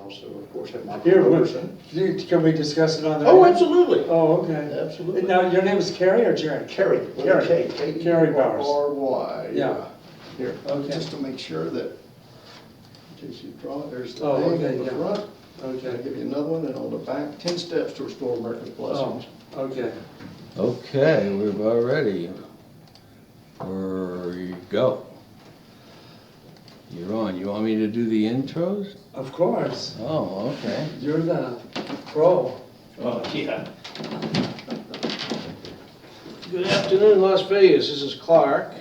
also, of course, have Michael Here, Roberson. can we discuss it on the? Oh, absolutely. Oh, okay. Absolutely. Now, your name is Kerry or Jerry? Kerry. Kerry. K. Kerry Bowers. R-Y. Yeah. Here, Okay. just to make sure that, in case you draw it, there's the Oh, name okay, on the yeah. front. I'll Okay. give you another one, and on the back, 10 steps to restore America's blessings. Oh, okay. Okay, we're about ready. There you go. You're on. You want me to do the intros? Of course. Oh, okay. You're the pro. Oh, yeah. Good afternoon, Las Vegas. This is Clark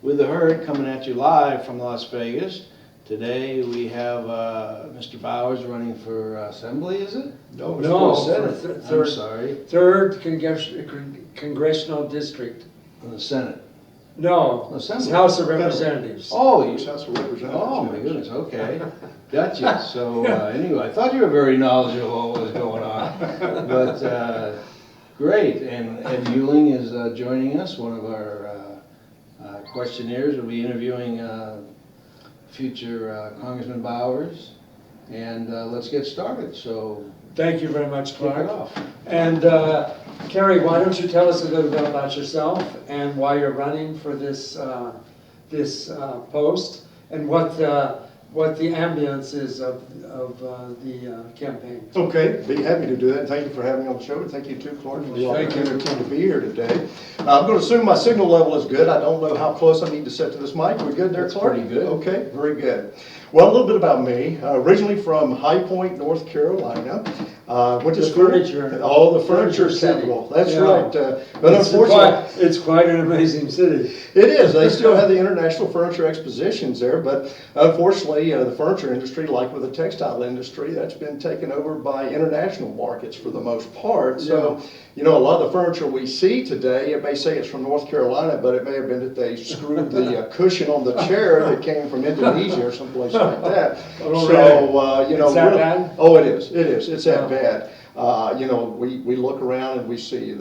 with the Herd coming at you live from Las Vegas. Today we have Mr. Bowers running for Assembly, is it? No, No, Senate. for I'm third, sorry, third congressional district. in the Senate. No, Assembly. House of Representatives. Oh, House of Representatives. oh my goodness, okay. Gotcha. So anyway, I thought you were very knowledgeable of what was going on. But great, and Ed Euling is joining us, one of our questionnaires. We'll be interviewing future Congressman Bowers. And let's get started. So Thank you very much, kick Clark. it off. And Kerry, why don't you tell us a little bit about yourself and why you're running for this post and what the ambience is of the campaign. Okay, be happy to do that. Thank you for having me on the show, and thank you too, Clark, for the Thank you. opportunity to be here today. I'm going to assume my signal level is good. I don't know how close I need to set to this mic. We good there, That's Clark? pretty good. Okay, very good. Well, a little bit about me. Originally from High Point, North Carolina. Went to The school. furniture- Oh, the furniture furniture city. capital. That's Yeah. right. But unfortunately, It's quite an amazing city. it is. They still have the International Furniture Expositions there, but unfortunately, the furniture industry, like with the textile industry, that's been taken over by international markets for the most part. So, you know, a lot of the furniture we see today, it may say it's from North Carolina, but it may have been that they screwed the cushion on the chair that came from Indonesia or someplace like that. Oh, So, you know, Is that really- bad? Oh, it is. It is. It's that Yeah. bad. You know, we look around and we see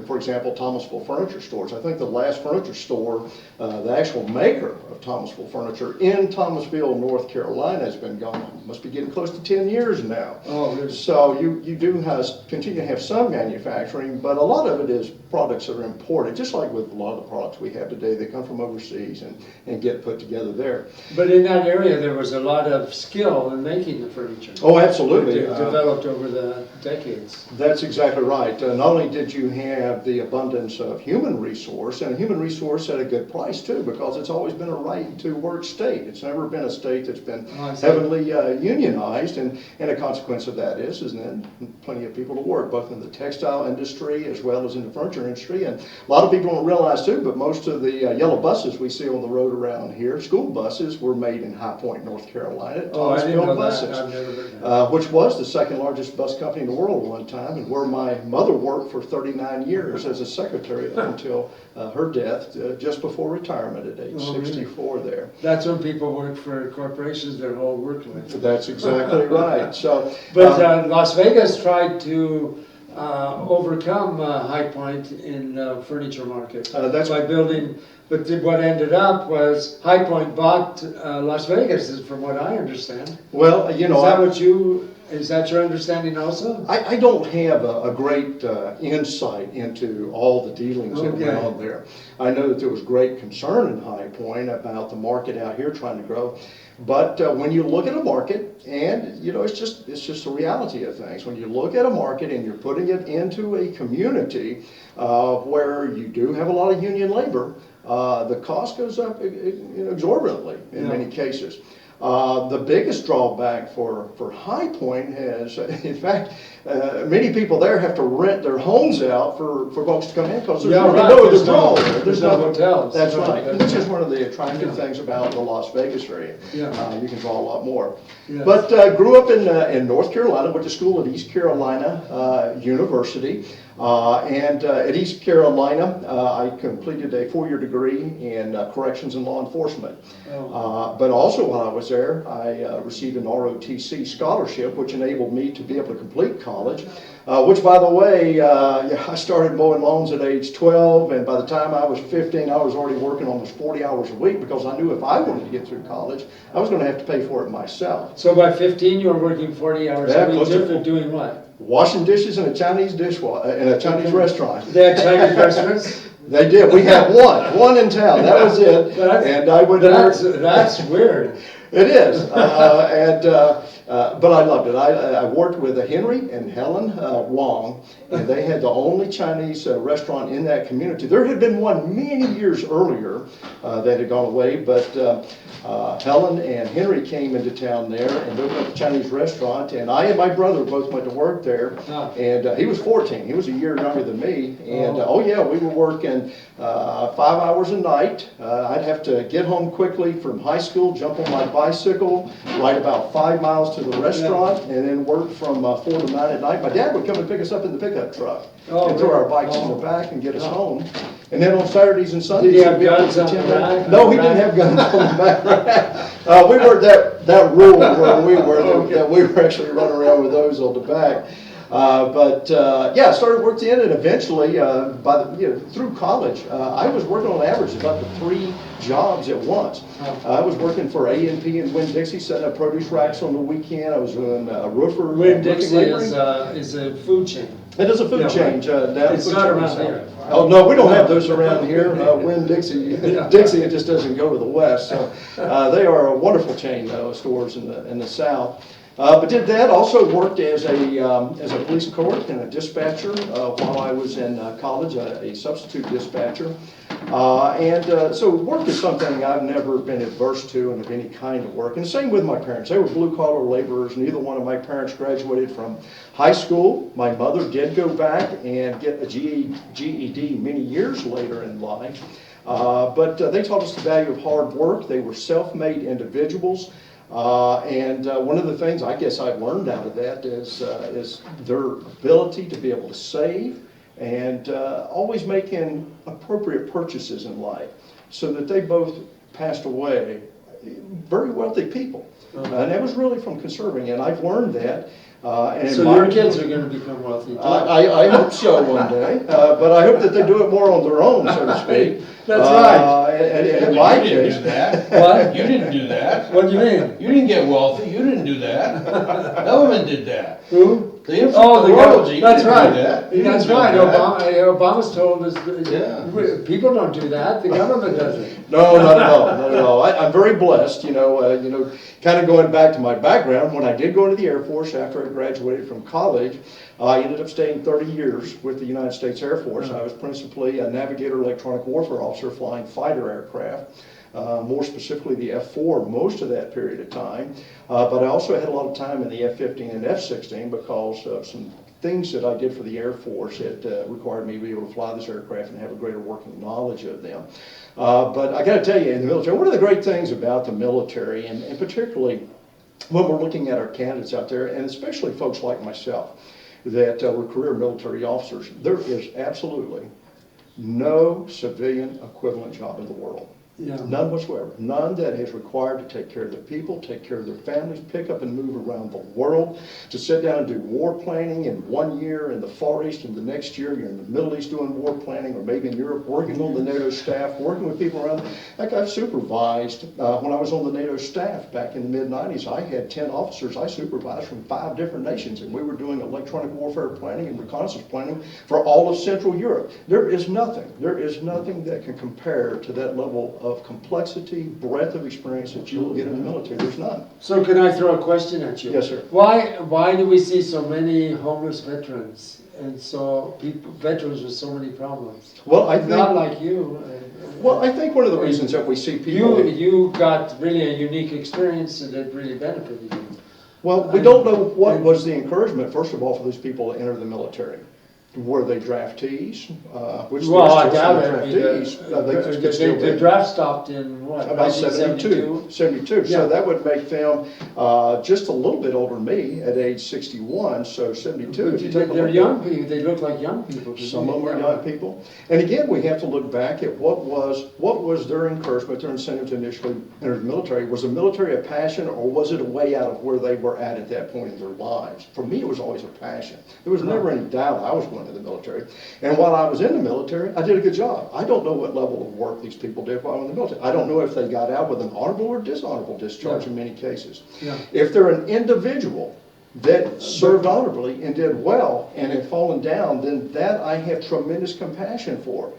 for example, Thomasville Furniture Stores. I think the last furniture store, the actual maker of Thomasville Furniture in Thomasville, North Carolina, has been gone. Must be getting close to 10 years now. Oh, there's So you do continue to have some manufacturing, but a lot of it is products that are imported, just like with a lot of the products we have today. They come from overseas and get put together there. But in that area, there was a lot of skill in making the furniture. Oh, absolutely. It developed over the decades. That's exactly right. Not only did you have the abundance of human resource, and a human resource at a good price too, because it's always been a right to work state. It's never been a state that's been Oh, I see. heavily unionized, and a consequence of that is then plenty of people to work, both in the textile industry as well as in the furniture industry. And a lot of people don't realize too, but most of the yellow buses we see on the road around here, school buses, were made in High Point, North Carolina, at Oh, I didn't Thomasville know that. Buses. I've never heard that. Which was the second largest bus company in the world at one time, and where my mother worked for 39 years as a secretary up until her death just before retirement at age Oh, really? 64 there. That's when people work for corporations their whole work life. That's exactly right. So, But Las Vegas tried to overcome High Point in the furniture market That's- by building. But what ended up was High Point bought Las Vegas, is from what I understand. well, you know, Is that your understanding also? I don't have a great insight into all the dealings that went Okay. on there. I know that there was great concern in High Point about the market out here trying to grow. But when you look at a market, and you know, it's just the reality of things. When you look at a market and you're putting it into a community where you do have a lot of union labor, the cost goes up exorbitantly in many cases. The biggest drawback for High Point is, in fact, many people there have to rent their homes out for folks to come in because there's really no other draw there. There's no hotels. That's right, That's which is one of the attractive things about the Las Vegas area. Yeah. You can draw a lot more. Yes. But grew up in North Carolina, went to school at East Carolina University. And at East Carolina, I completed a 4-year degree in corrections and law enforcement. But also while I was there, I received an ROTC scholarship, which enabled me to be able to complete college. Which, by the way, I started mowing lawns at age 12, and by the time I was 15, I was already working almost 40 hours a week because I knew if I wanted to get through college, I was going to have to pay for it myself. So by 15, you were working 40 hours a week, doing what? Washing dishes in a Chinese in a Chinese restaurant. They had Chinese restaurants? They did. We had one in town. That was it. And I would. That's weird. It is, but I loved it. I worked with Henry and Helen Wong, and they had the only Chinese restaurant in that community. There had been one many years earlier that had gone away, but Helen and Henry came into town there and opened up a Chinese restaurant, and I and my brother both went to work there, and he was 14. He was a year younger than me, and we were working 5 hours a night. I'd have to get home quickly from high school, jump on my bicycle, ride about 5 miles to the restaurant, and then work from 4 to 9 at night. My dad would come and pick us up in the pickup truck and throw our bikes in the back and get us home. And then on Saturdays and Sundays, did he have guns on the back? No, he didn't have guns on the back. We weren't that rural where we were that we were actually running around with those on the back. I started working in, and eventually, through college, I was working on average about 3 jobs at once. I was working for A&P in Winn-Dixie, setting up produce racks on the weekend. I was doing roofer. Winn-Dixie is a food chain. It is a food chain. It's not around here. Oh, no, we don't have those around here. Winn-Dixie, Dixie, it just doesn't go to the west. So they are a wonderful chain of stores in the South. But did that, also worked as a police clerk and a dispatcher while I was in college, a substitute dispatcher. So work is something I've never been adverse to in any kind of work. And the same with my parents. They were blue-collar laborers. Neither one of my parents graduated from high school. My mother did go back and get a GED many years later in life. But they taught us the value of hard work. They were self-made individuals. One of the things I guess I've learned out of that is their ability to be able to save and always making appropriate purchases in life, so that they both passed away very wealthy people. And that was really from conserving, and I've learned that. So your kids are going to become wealthy too? I hope so one day, but I hope that they do it more on their own, so to speak. That's right. And in my case, You didn't do that. What? You didn't do that. What do you mean? You didn't get wealthy. You didn't do that. Government did that. Who? The infant government. That's right. That's right. Obama's told us Yeah. people don't do that. The government does it. No, not at all, not at all. I'm very blessed, kind of going back to my background. When I did go into the Air Force after I graduated from college, I ended up staying 30 years with the United States Air Force. I was principally a navigator electronic warfare officer flying fighter aircraft. More specifically the F-4 most of that period of time. But I also had a lot of time in the F-15 and F-16 because of some things that I did for the Air Force that required me to be able to fly this aircraft and have a greater working knowledge of them. But I got to tell you, in the military, one of the great things about the military, and particularly when we're looking at our candidates out there, and especially folks like myself, that were career military officers, there is absolutely no civilian equivalent job in the world. Yeah. None whatsoever. None that is required to take care of their people, take care of their families, pick up and move around the world, to sit down and do war planning in 1 year in the Far East, and the next year you're in the Middle East doing war planning, or maybe in Europe working on the NATO staff, working with people around. Like I've supervised, when I was on the NATO staff back in the mid-90s, I had 10 officers I supervised from 5 different nations, and we were doing electronic warfare planning and reconnaissance planning for all of Central Europe. There is nothing that can compare to that level of complexity, breadth of experience that you will get in the military. There's none. So can I throw a question at you? Yes, sir. Why do we see so many homeless veterans and veterans with so many problems? Well, I think not like you. Well, I think one of the reasons that we see people. You got really a unique experience that really benefited you. Well, we don't know what was the encouragement, first of all, for these people to enter the military. Were they draftees? Which Well, I there's still doubt some it. draftees. They could still The be. draft stopped in what, About 1972? 72. Yeah. So that would make them just a little bit older than me at age 61, so 72. If you take a They're look young at people, they look like young people. to some me. of them are young people. And again, we have to look back at what was their encouragement, their incentive to initially enter the military. Was the military a passion, or was it a way out of where they were at that point in their lives? For me, it was always a passion. There was never any doubt I was going to the military. And while I was in the military, I did a good job. I don't know what level of work these people did while in the military. I don't know if they got out with an honorable or dishonorable discharge Yeah. in many cases. Yeah. If they're an individual that served honorably and did well and had fallen down, then that I have tremendous compassion for.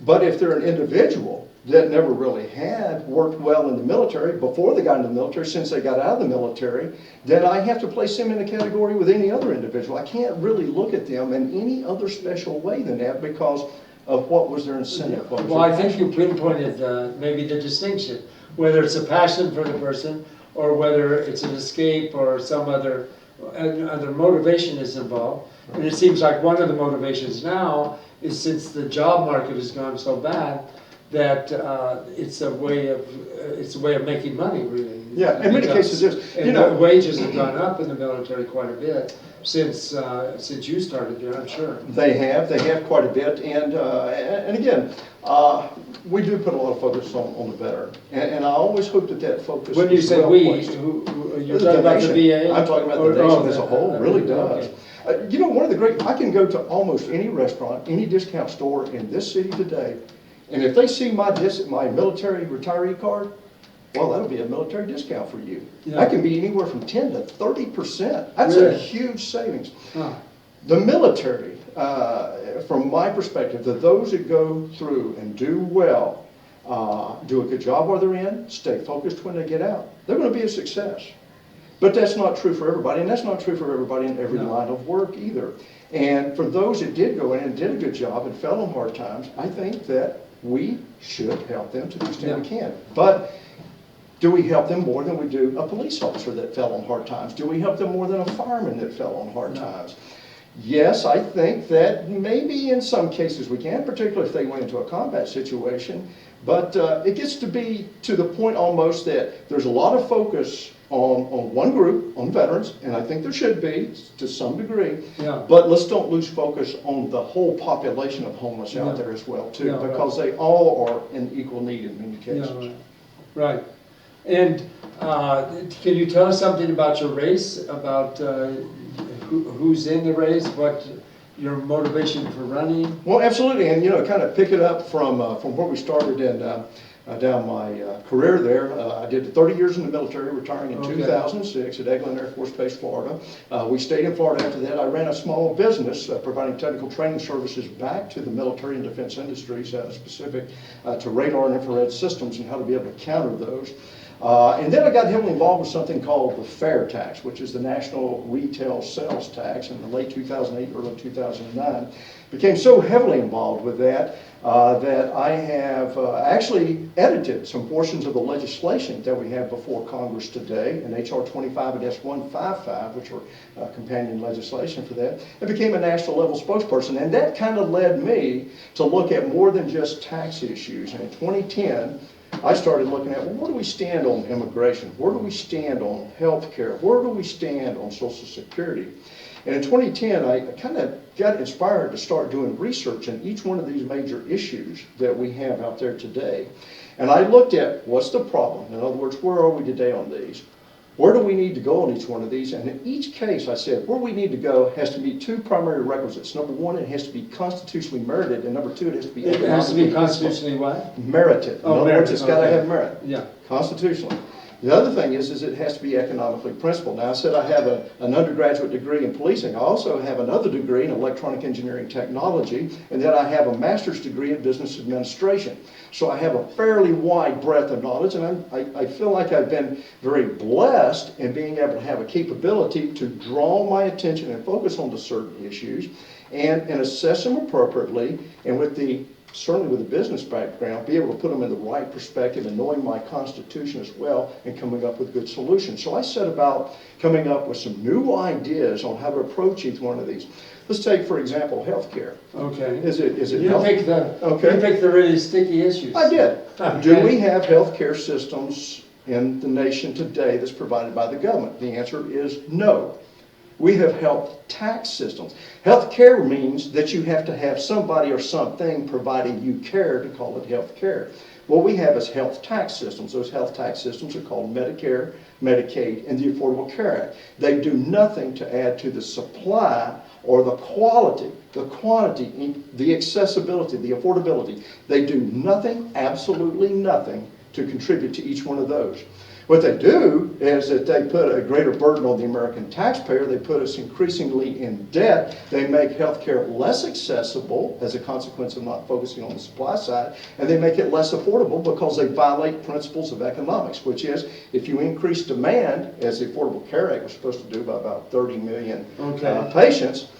But if they're an individual that never really had worked well in the military before they got into the military, since they got out of the military, then I have to place them in a category with any other individual. I can't really look at them in any other special way than that because of what was their incentive. What was Well, their I think passion. you pinpointed maybe the distinction, whether it's a passion for the person or whether it's an escape or some other motivation is involved. And it seems like one of the motivations now is, since the job market has gone so bad, that it's a way of making money, really. Yeah, in many cases it is. You And know, the wages have gone up in the military quite a bit since you started there, I'm sure. they have quite a bit, and again, we do put a lot of focus on the veteran, and I always hope that focus. When you is say well we, placed. you're talking about the VA? I'm talking about Or- the nation oh, as a whole, really does. okay. You know, one of the great, I can go to almost any restaurant, any discount store in this city today, and if they see my military retiree card, well, that'll be a military discount for you. Yeah. That can be anywhere from 10 to 30%. That's a Really? huge savings. Huh. The military, from my perspective, that those that go through and do well, do a good job while they're in, stay focused when they get out, they're going to be a success. But that's not true for everybody, and that's not true for everybody in every No. line of work either. And for those that did go in and did a good job and fell on hard times, I think that we should help them to the extent we can. But do we help them more than we do a police officer that fell on hard times? Do we help them more than a fireman that fell on hard times? Yes, I think that maybe in some cases we can, particularly if they went into a combat situation. But it gets to be to the point almost that there's a lot of focus on one group, on veterans, and I think there should be to some degree. Yeah. But let's don't lose focus on the whole population of homeless out Yeah. there as well too, Yeah, right. because they all are in equal need in many cases. Yeah, right. And can you tell us something about your race, about who's in the race, what your motivation for running? Well, absolutely, and you know, kind of pick it up from where we started and down my career there. I did 30 years in the military, retiring in Okay. 2006 at Eglin Air Force Base, Florida. We stayed in Florida after that. I ran a small business providing technical training services back to the military and defense industries, specific to radar and infrared systems and how to be able to counter those. And then I got heavily involved with something called the FAIR tax, which is the National Retail Sales Tax in the late 2008, early 2009. Became so heavily involved with that that I have actually edited some portions of the legislation that we have before Congress today, in H.R. 25-155, which are companion legislation for that, and became a national level spokesperson. And that kind of led me to look at more than just tax issues. And in 2010, I started looking at, well, where do we stand on immigration? Where do we stand on health care? Where do we stand on Social Security? And in 2010, I kind of got inspired to start doing research on each one of these major issues that we have out there today. And I looked at what's the problem? In other words, where are we today on these? Where do we need to go on each one of these? And in each case, I said, where we need to go has to meet two primary requisites. Number one, it has to be constitutionally merited, and number two, it has to be It has to be economically constitutionally what? merited. In Oh, other merit, words, it's got to okay. have merit. Yeah. Constitutionally. The other thing is it has to be economically principled. Now, I said I have an undergraduate degree in policing. I also have another degree in electronic engineering technology, and then I have a master's degree in business administration. So I have a fairly wide breadth of knowledge, and I feel like I've been very blessed in being able to have a capability to draw my attention and focus on the certain issues and assess them appropriately, and with the certainly with a business background, be able to put them in the right perspective and knowing my Constitution as well and coming up with good solutions. So I set about coming up with some new ideas on how to approach each one of these. Let's take, for example, healthcare. Okay. Is it You health? picked Okay. you picked the really sticky issues. I did. Okay. Do we have healthcare systems in the nation today that's provided by the government? The answer is no. We have health tax systems. Health care means that you have to have somebody or something providing you care to call it health care. What we have is health tax systems. Those health tax systems are called Medicare, Medicaid, and the Affordable Care Act. They do nothing to add to the supply or the quality, the quantity, the accessibility, the affordability. They do nothing, absolutely nothing, to contribute to each one of those. What they do is that they put a greater burden on the American taxpayer. They put us increasingly in debt. They make healthcare less accessible as a consequence of not focusing on the supply side. And they make it less affordable because they violate principles of economics, which is if you increase demand, as the Affordable Care Act was supposed to do by about 30 million patients,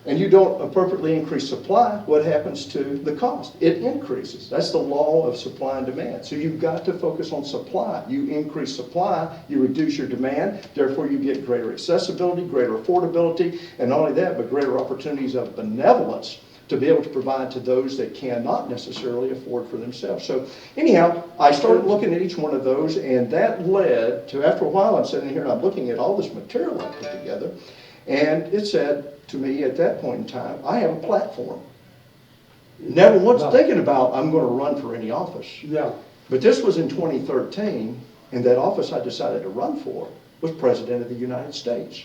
and you don't appropriately increase supply, what happens to the cost? It increases. That's the law of supply and demand. So you've got to focus on supply. You increase supply, you reduce your demand, therefore you get greater accessibility, greater affordability, and not only that, but greater opportunities of benevolence to be able to provide to those that cannot necessarily afford for themselves. So anyhow, I started looking at each one of those, and that led to, after a while, I'm sitting here and I'm looking at all this material I put together, and it said to me at that point in time, I have a platform. Never once thinking about I'm going to run for any office. Yeah. But this was in 2013, and that office I decided to run for was President of the United States.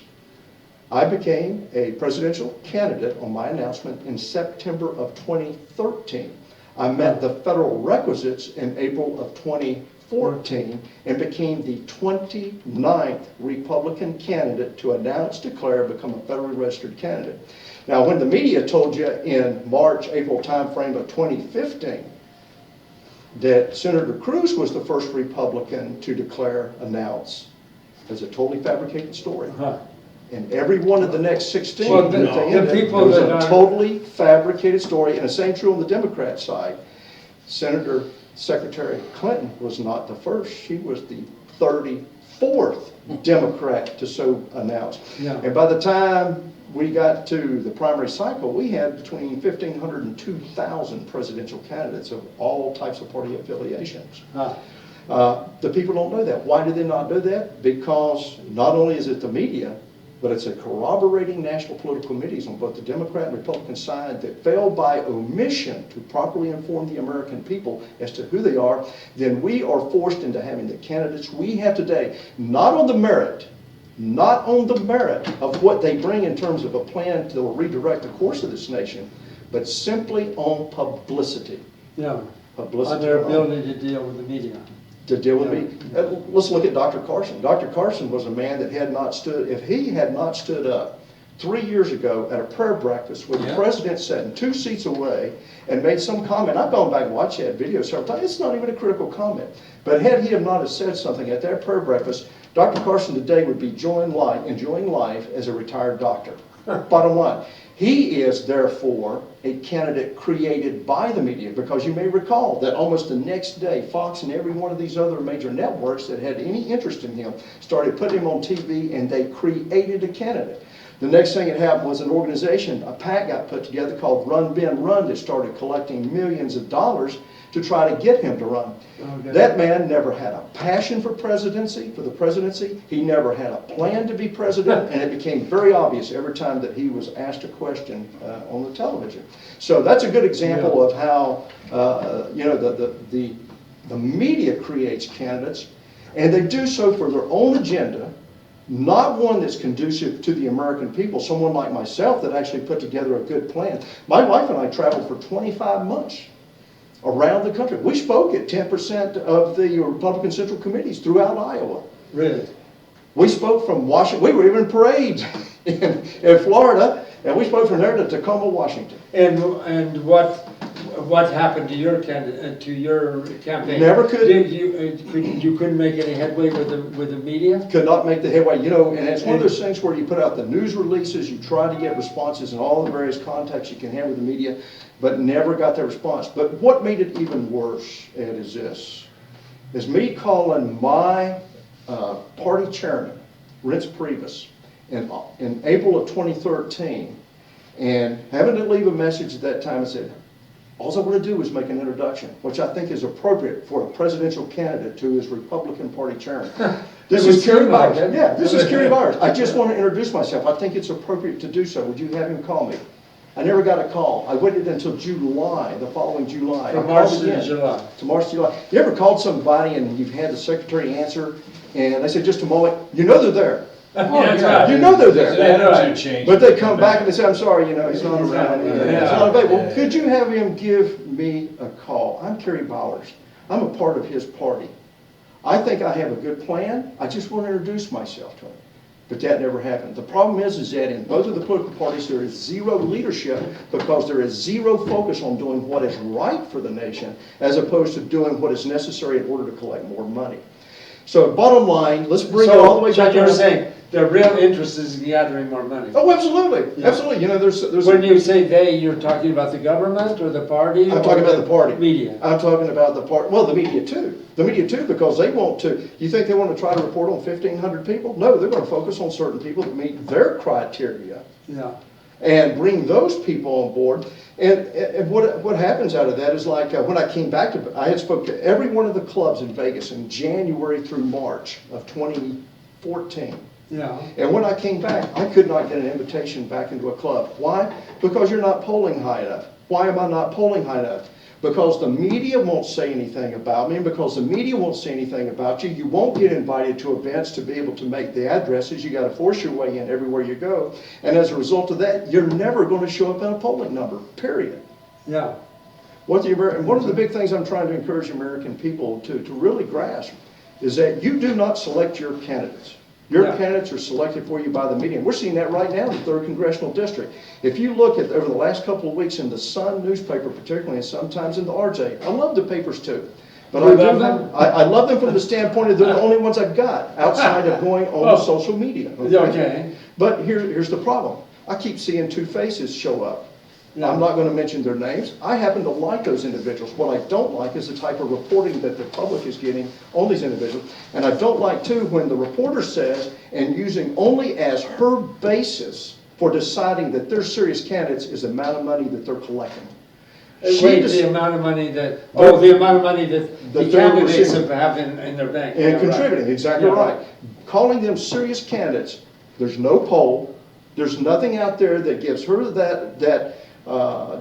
I became a presidential candidate on my announcement in September of 2013. I met the federal requisites in April of 2014 and became the 29th Republican candidate to announce, declare, become a federally registered candidate. Now, when the media told you in March, April timeframe of 2015 that Senator Cruz was the first Republican to declare, announce, as a totally fabricated story. And every one of the next 16 Well, that they ended, it was a totally fabricated story, and the same true on the Democrat side. Senator Secretary Clinton was not the first. She was the 34th Democrat to so announce. Yeah. And by the time we got to the primary cycle, we had between 1,500 and 2,000 presidential candidates of all types of party affiliations. The people don't know that. Why do they not know that? Because not only is it the media, but it's a corroborating national political committees on both the Democrat and Republican side that failed by omission to properly inform the American people as to who they are. Then we are forced into having the candidates we have today, not on the merit of what they bring in terms of a plan to redirect the course of this nation, but simply on publicity. Yeah. Publicity On their alone. ability to deal with the media. To deal with me. Let's look at Dr. Carson. Dr. Carson was a man that had not stood, if he had not stood up 3 years ago at a prayer breakfast where the president sat in 2 seats away and made some comment. I've gone back and watched that video several times. It's not even a critical comment. But had he have not have said something at that prayer breakfast, Dr. Carson today would be enjoying life as a retired doctor. Bottom line. He is, therefore, a candidate created by the media, because you may recall that almost the next day, Fox and every one of these other major networks that had any interest in him started putting him on TV, and they created a candidate. The next thing that happened was an organization, a PAC got put together called Run, Ben, Run, that started collecting millions of dollars to try to get him to run. Okay. That man never had a passion for the presidency. He never had a plan to be president, and it became very obvious every time that he was asked a question on the television. So that's a good example of how the media creates candidates, and they do so for their own agenda, not one that's conducive to the American people. Someone like myself that actually put together a good plan. My wife and I traveled for 25 months around the country. We spoke at 10% of the Republican Central Committees throughout Iowa. Really? We spoke from Washington. We were even in parades in Florida, and we spoke from there to Tacoma, Washington. And what what happened to your to your campaign? Never could. You couldn't make any headway with the media? Could not make the headway, and it's one of those things where you put out the news releases, you try to get responses in all the various contacts you can have with the media, but never got that response. But what made it even worse, Ed, is me calling my party chairman, Reince Priebus, in April of 2013, and having to leave a message at that time and said, all I want to do is make an introduction, which I think is appropriate for a presidential candidate to his Republican Party chairman. This is Kerry Byers. Yeah, this is Kerry Byers. I just want to introduce myself. I think it's appropriate to do so. Would you have him call me? I never got a call. I waited until July, the following July. From March to July. To March to July. You ever called somebody and you've had the secretary answer and they said, just a moment, you know they're there. Oh, that's right. You know they're there. The attitude change. But they come back and they say, I'm sorry, he's not around. Yeah. He's not available. Well, could you have him give me a call? I'm Kerry Byers. I'm a part of his party. I think I have a good plan. I just want to introduce myself to him. But that never happened. The problem is that in both of the political parties there is zero leadership because there is zero focus on doing what is right for the nation as opposed to doing what is necessary in order to collect more money. So bottom line, let's bring it all the way back. So you're saying the real interest is in gathering more money? Oh, absolutely. Yeah. Absolutely. There's when you say they, you're talking about the government or the party? I'm talking about the party. Media. I'm talking about the party. Well, the media too. The media too, because they want to. You think they want to try to report on 1,500 people? No, they're going to focus on certain people that meet their criteria. Yeah. And bring those people on board. And what happens out of that is like when I came back to, I had spoke to every one of the clubs in Vegas in January through March of 2014. Yeah. And when I came back, I could not get an invitation back into a club. Why? Because you're not polling high enough. Why am I not polling high enough? Because the media won't say anything about me, and because the media won't say anything about you, you won't get invited to events to be able to make the addresses. You got to force your way in everywhere you go. And as a result of that, you're never going to show up in a polling number, period. Yeah. And one of the big things I'm trying to encourage American people to really grasp is that you do not select your candidates. Your candidates are selected for you by the media. We're seeing that right now in the 3rd Congressional District. If you look at over the last couple of weeks in the Sun newspaper particularly, and sometimes in the RJ, I love the papers too. But I love them from the standpoint of they're the only ones I've got outside of going on to social media. Okay. But here's the problem. I keep seeing two faces show up. Yeah. I'm not going to mention their names. I happen to like those individuals. What I don't like is the type of reporting that the public is getting on these individuals. And I don't like, too, when the reporter says, and using only as her basis for deciding that they're serious candidates is the amount of money that they're collecting. The amount of money that, the amount of money that the candidates have in their bank. And contributing, right. Exactly right. Calling them serious candidates, there's no poll. There's nothing out there that gives her that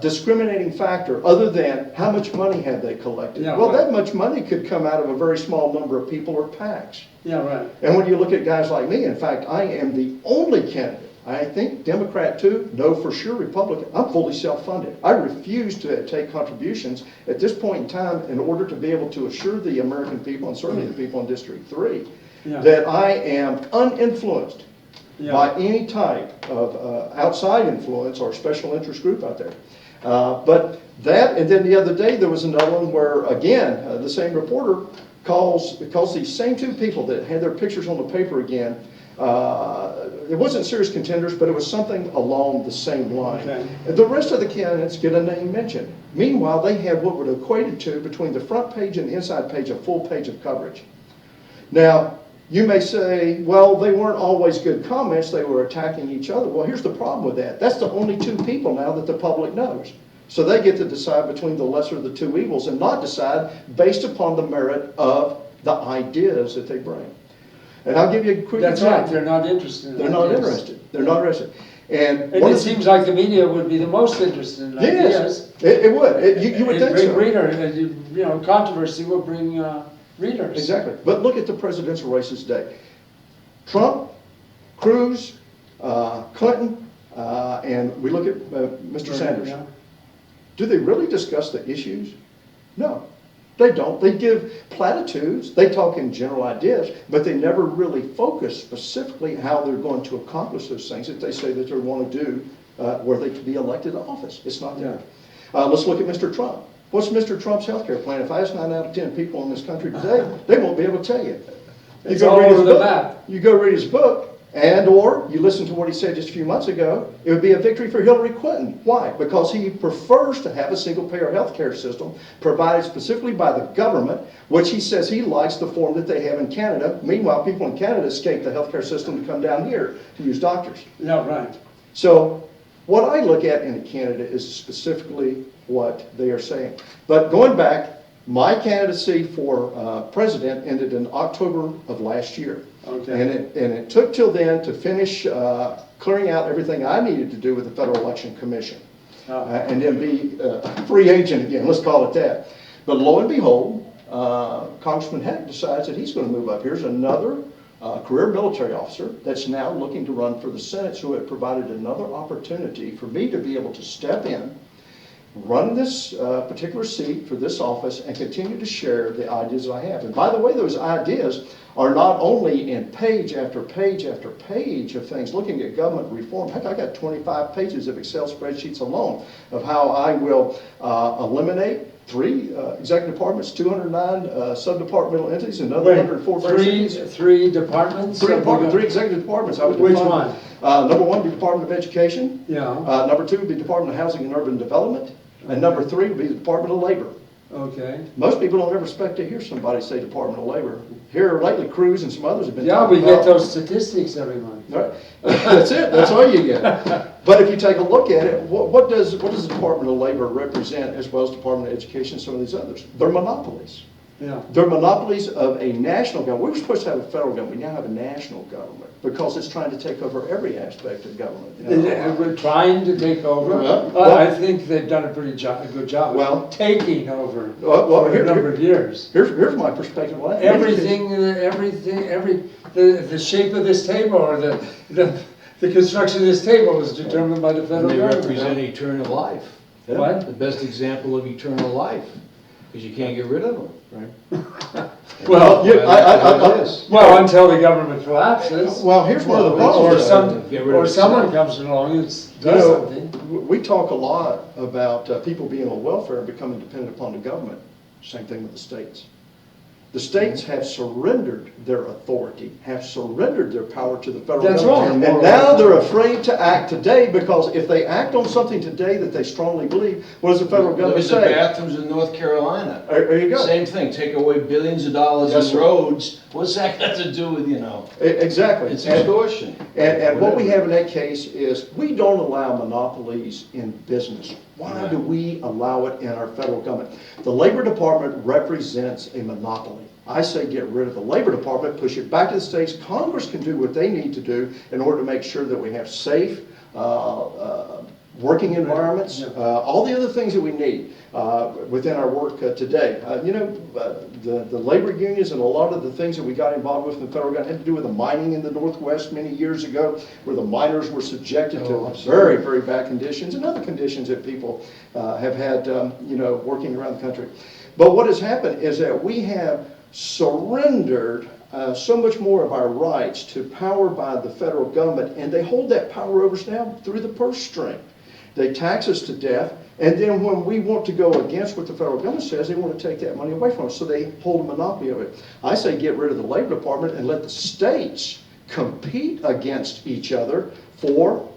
discriminating factor other than how much money have they collected. Yeah, well, right. That much money could come out of a very small number of people or PACs. Yeah, right. And when you look at guys like me, in fact, I am the only candidate. I think Democrat too, no for sure Republican. I'm fully self-funded. I refuse to take contributions at this point in time in order to be able to assure the American people, and certainly the people in District 3, that I am uninfluenced by any type of outside influence or special interest group out there. But that, and then the other day there was another one where, again, the same reporter calls these same two people that had their pictures on the paper again. It wasn't serious contenders, but it was something along the same line. Okay. The rest of the candidates get a name mentioned. Meanwhile, they have what would equate to between the front page and the inside page, a full page of coverage. Now, you may say, well, they weren't always good comments, they were attacking each other. Well, here's the problem with that. That's the only two people now that the public knows. So they get to decide between the lesser of the two evils and not decide based upon the merit of the ideas that they bring. And I'll give you a quick example. Right, they're not interested in They're not interested. They're not interested. And it seems like the media would be the most interested in ideas. Yes, it would. You would think so. Reader, controversy will bring readers. Exactly. But look at the presidential races today. Trump, Cruz, Clinton, and we look at Mr. Sanders. Yeah. Do they really discuss the issues? No, they don't. They give platitudes. They talk in general ideas, but they never really focus specifically how they're going to accomplish those things that they say that they want to do were they to be elected to office. It's not there. Let's look at Mr. Trump. What's Mr. Trump's health care plan? If I ask 9 out of 10 people in this country today, they won't be able to tell you. It's all over the map. You go read his book, and or you listen to what he said just a few months ago, it would be a victory for Hillary Clinton. Why? Because he prefers to have a single-payer health care system provided specifically by the government, which he says he likes the form that they have in Canada. Meanwhile, people in Canada escape the health care system to come down here to use doctors. Yeah, right. So what I look at in Canada is specifically what they are saying. But going back, my candidacy for president ended in October of last year. Okay. And it took till then to finish clearing out everything I needed to do with the Federal Election Commission. And then be a free agent again, let's call it that. But lo and behold, Congressman Heck decides that he's going to move up. Here's another career military officer that's now looking to run for the Senate, so it provided another opportunity for me to be able to step in, run this particular seat for this office, and continue to share the ideas that I have. And by the way, those ideas are not only in page after page after page of things looking at government reform. Heck, I got 25 pages of Excel spreadsheets alone of how I will eliminate 3 executive departments, 209 sub-departmental entities, and another 104 Three departments? 3 executive departments. I would Which define. one? Number 1 would be Department of Education. Yeah, Number 2 would be Department of Housing and Urban Development. And number 3 would be the Department of Labor. okay. Most people don't ever expect to hear somebody say Department of Labor. Here lately, Cruz and some others have been Yeah, talking we get about- those statistics every month. Right. That's it. That's all you get. But if you take a look at it, what does the Department of Labor represent, as well as Department of Education and some of these others? They're monopolies. Yeah. They're monopolies of a national government. We were supposed to have a federal government. We now have a national government because it's trying to take over every aspect of government. We're trying to take over. Well, I think they've done a pretty good job Well- of taking over Well, for a number of years. Here's my perspective on that. The shape of this table or the construction of this table is determined by the And federal they government. represent eternal life. What? The best example of eternal life, because you can't get rid of them. Well, Well, until the government collapses. Well, here's one of the Well, problems. get rid of Or the someone Senate. comes along and does You know, something. we talk a lot about people being on welfare and becoming dependent upon the government. Same thing with the states. The states have surrendered their authority, have surrendered their power to the federal That's government. right. And now they're afraid to act today, because if they act on something today that they strongly believe, what does the federal Look government at the say? bathrooms in North Carolina. There you go. Same thing, take away billions of dollars Yes, in sir. roads. What's that got to do with, Exactly. It's extortion. And what we Whatever. have in that case is, we don't allow monopolies in business. Why Right. do we allow it in our federal government? The Labor Department represents a monopoly. I say get rid of the Labor Department, push it back to the states. Congress can do what they need to do in order to make sure that we have safe, working environments, all the other things that we need within our work today. The labor unions and a lot of the things that we got involved with in the federal government had to do with the mining in the Northwest many years ago, where the miners were subjected to very, very bad conditions and other conditions that people have had, working around the country. But what has happened is that we have surrendered so much more of our rights to power by the federal government, and they hold that power over us now through the purse string. They tax us to death, and then when we want to go against what the federal government says, they want to take that money away from us, so they hold a monopoly of it. I say get rid of the Labor Department and let the states compete against each other for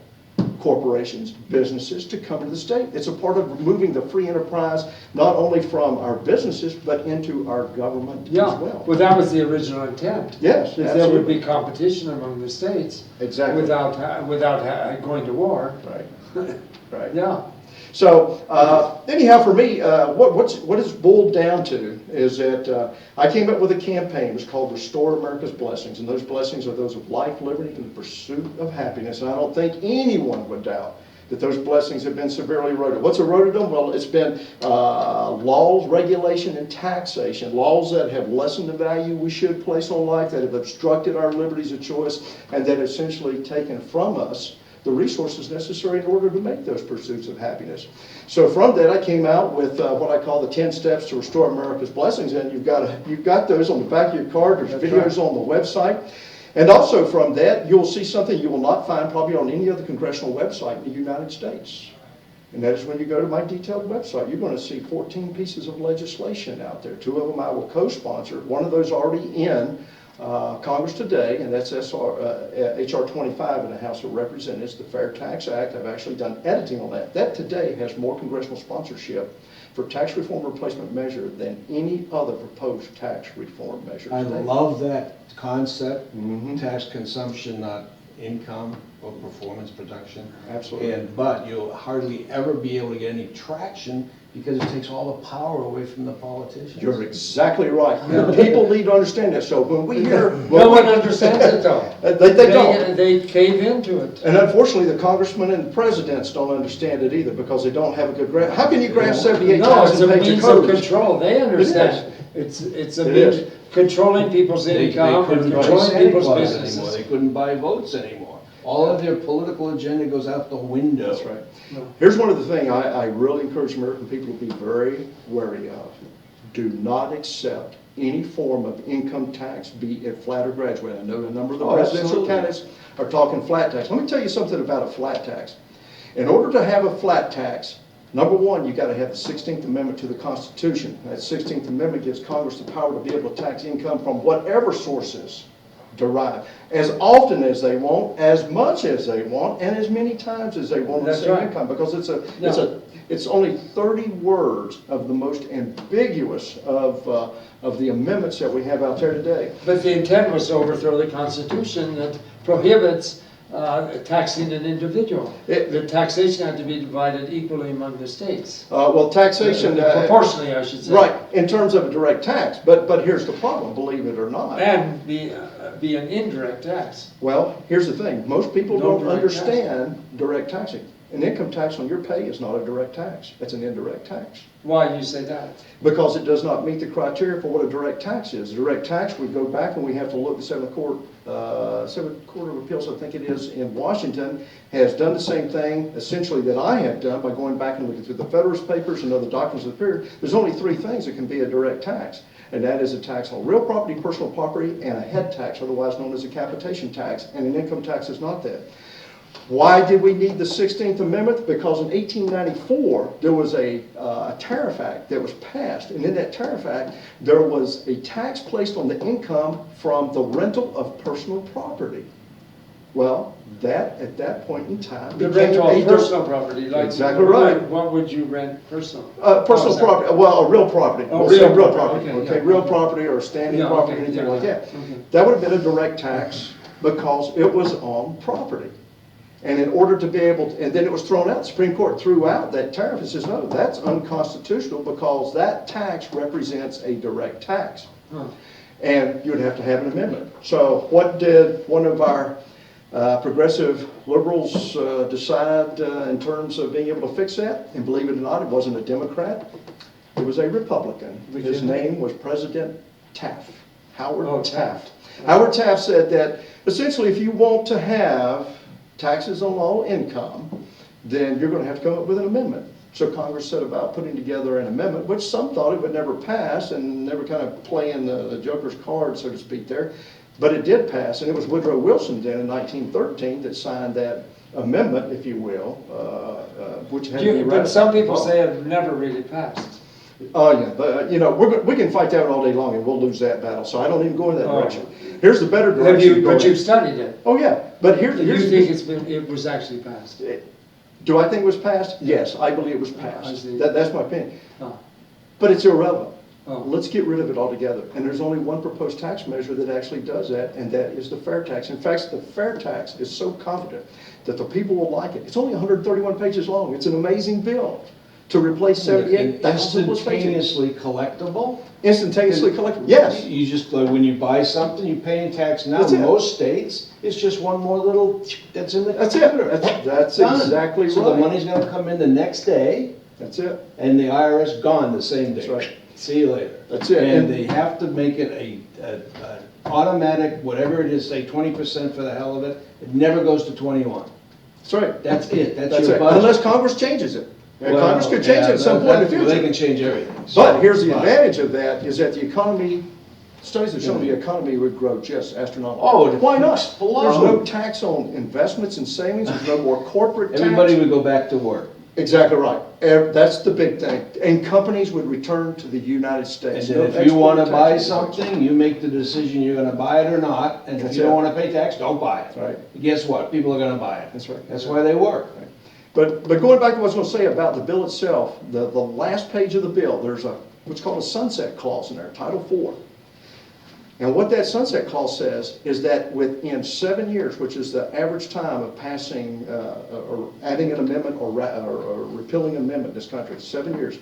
corporations, businesses to come to the state. It's a part of removing the free enterprise, not only from our businesses, but into our government as well. Well, that was the original intent. Yes, That there would absolutely. be competition among the states. Exactly. Without going to war. Right, right. Yeah. So anyhow, for me, what it's boiled down to is that I came up with a campaign. It was called Restore America's Blessings, and those blessings are those of life, liberty, and the pursuit of happiness. And I don't think anyone would doubt that those blessings have been severely eroded. What's eroded them? Well, it's been laws, regulation, and taxation. Laws that have lessened the value we should place on life, that have obstructed our liberties of choice, and that essentially taken from us the resources necessary in order to make those pursuits of happiness. So from that, I came out with what I call the 10 steps to restore America's blessings, and you've got those on the back of your card. There's videos on the website. And also from that, you'll see something you will not find probably on any other congressional website in the United States. And that is when you go to my detailed website, you're going to see 14 pieces of legislation out there. 2 of them I will co-sponsor. One of those already in Congress today, and that's HR 25 in the House of Representatives, the Fair Tax Act. I've actually done editing on that. That today has more congressional sponsorship for tax reform replacement measure than any other proposed tax reform measure I today. love that concept, Mhm. tax consumption, not income or performance production. Absolutely. But you'll hardly ever be able to get any traction because it takes all the power away from the politicians. You're exactly right. People need to understand that. So when we hear... No one understands it though. They don't. They cave into it. And unfortunately, the congressmen and the presidents don't understand it either because they don't have a good grasp. How can you grasp No, it's 78,000 a pages means of of code? control. They understand. It's a It means is. controlling people's They income, couldn't buy controlling Santa people's Claus anymore, businesses. they couldn't buy votes anymore. All of their political agenda goes out the window. That's right. No. Here's one of the things I really encourage American people to be very wary of. Do not accept any form of income tax, be it flat or graduated. I know a number of the Oh, presidential absolutely. candidates are talking flat tax. Let me tell you something about a flat tax. In order to have a flat tax, number one, you got to have the 16th Amendment to the Constitution. That 16th Amendment gives Congress the power to be able to tax income from whatever sources derive, as often as they want, as much as they want, and as many times as they want the That's same right. income, because No. it's only 30 words of the most ambiguous of the amendments that we have out there today. But the intent was to overthrow the Constitution that prohibits taxing an individual. The taxation had to be divided equally among the states. Well, taxation, Proportionally, I should say. right, in terms of a direct tax, but here's the problem, believe it or not. And be an indirect tax. Well, here's the thing, most people No don't direct tax. understand direct taxing. An income tax on your pay is not a direct tax, it's an indirect tax. Why do you say that? Because it does not meet the criteria for what a direct tax is. A direct tax, we go back and we have to look, the Seventh Court of Appeals, I think it is, in Washington, has done the same thing essentially that I have done by going back and looking through the Federalist Papers and other documents of the period. There's only 3 things that can be a direct tax, and that is a tax on real property, personal property, and a head tax, otherwise known as a capitation tax, and an income tax is not that. Why did we need the 16th Amendment? Because in 1894, there was a tariff act that was passed. And in that tariff act, there was a tax placed on the income from the rental of personal property. Well, that, at that point in time, The became rental a of personal property. Like Exactly right. What would you rent personal? personal property, well, a real property. Oh, We'll say real property. Okay, Okay, yeah, real okay. property or standing Yeah, property, okay, anything yeah, like that. okay. That would have been a direct tax because it was on property. And in order to be able to, and then it was thrown out, the Supreme Court threw out that tariff and says, no, that's unconstitutional because that tax represents a direct tax. Huh. And you'd have to have an amendment. So what did one of our progressive liberals decide in terms of being able to fix that? And believe it or not, it wasn't a Democrat, it was a Republican. His name was President Taft, Howard Taft. Howard Taft said that essentially if you want to have taxes on all income, then you're going to have to come up with an amendment. So Congress set about putting together an amendment, which some thought it would never pass and never kind of playing the Joker's card, so to speak there. But it did pass, and it was Woodrow Wilson then in 1913 that signed that amendment, if you will, which had to be But ratified. some people say it never really passed. Oh, yeah, but, you know, we can fight that all day long and we'll lose that battle, so I don't even go in that Oh. direction. Here's the better direction. to go But in. you've studied it. Oh, yeah, but here's You think it was actually passed? Do I think it was passed? Yes, I believe it was I passed. see. That's my opinion. Oh. But it's irrelevant. Oh. Let's get rid of it altogether. And there's only one proposed tax measure that actually does that, and that is the fair tax. In fact, the fair tax is so confident that the people will like it. It's only 131 pages long. It's an amazing bill to replace 78,000 plus pages. Instantaneously collectible? Instantaneously collectible. Yes. You just, like, when you buy something, you pay in tax now. That's it. Most states, it's just one more little that's in the That's it. computer. That's Done. exactly So the right. money's gonna come in the next day, That's it. and the IRS gone the same day. That's right. See you later. That's it. And they have to make it a automatic, whatever it is, say 20% for the hell of it. It never goes to 21. That's right. That's it. That's That's your it. budget. Unless Congress changes it. And Well, Congress could change yeah, it at some point in the well, they future. can change everything. So, But here's the but- advantage of that, is that the economy, studies have shown the economy would grow just astronomically. Oh, it Why not? explode. There's no tax on investments and savings, there's no more corporate tax. Everybody would go back to work. Exactly right. That's the big thing. And companies would return to the United And States. then No if you wanna export buy taxes. something, you make the decision you're gonna buy it or not, and if That's you don't it. wanna pay tax, don't buy it. Right. Guess what? People are gonna buy it. That's right. That's why they work. But going back to what I was going to say about the bill itself, the last page of the bill, there's what's called a sunset clause in there, Title IV. And what that sunset clause says is that within 7 years, which is the average time of passing or adding an amendment or repealing an amendment in this country, 7 years,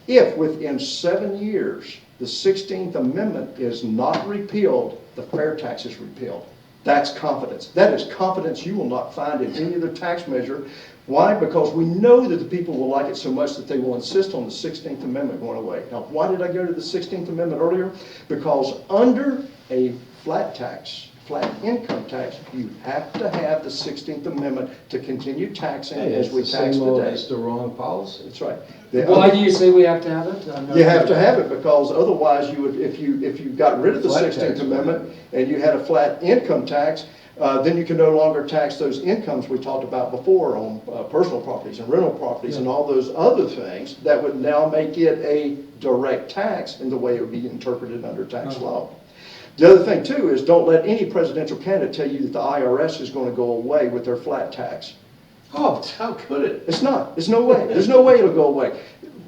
if within 7 years the 16th Amendment is not repealed, the fair tax is repealed. That's confidence. That is confidence you will not find in any other tax measure. Why? Because we know that the people will like it so much that they will insist on the 16th Amendment going away. Now, why did I go to the 16th Amendment earlier? Because under a flat tax, flat income tax, you have to have the 16th Amendment to continue taxing as we tax today. It's the wrong policy. That's right. Why do you say we have to have it? I'm not You have to sure. have it because otherwise you would, if you got rid of the Flat 16th tax. Amendment and you had a flat income tax, then you can no longer tax those incomes we talked about before on personal properties and rental properties and all those other things that would now make it a direct tax in the way it would be interpreted under tax law. The other thing too is don't let any presidential candidate tell you that the IRS is going to go away with their flat tax. Oh, how could it? It's not. There's no way. There's no way it'll go away.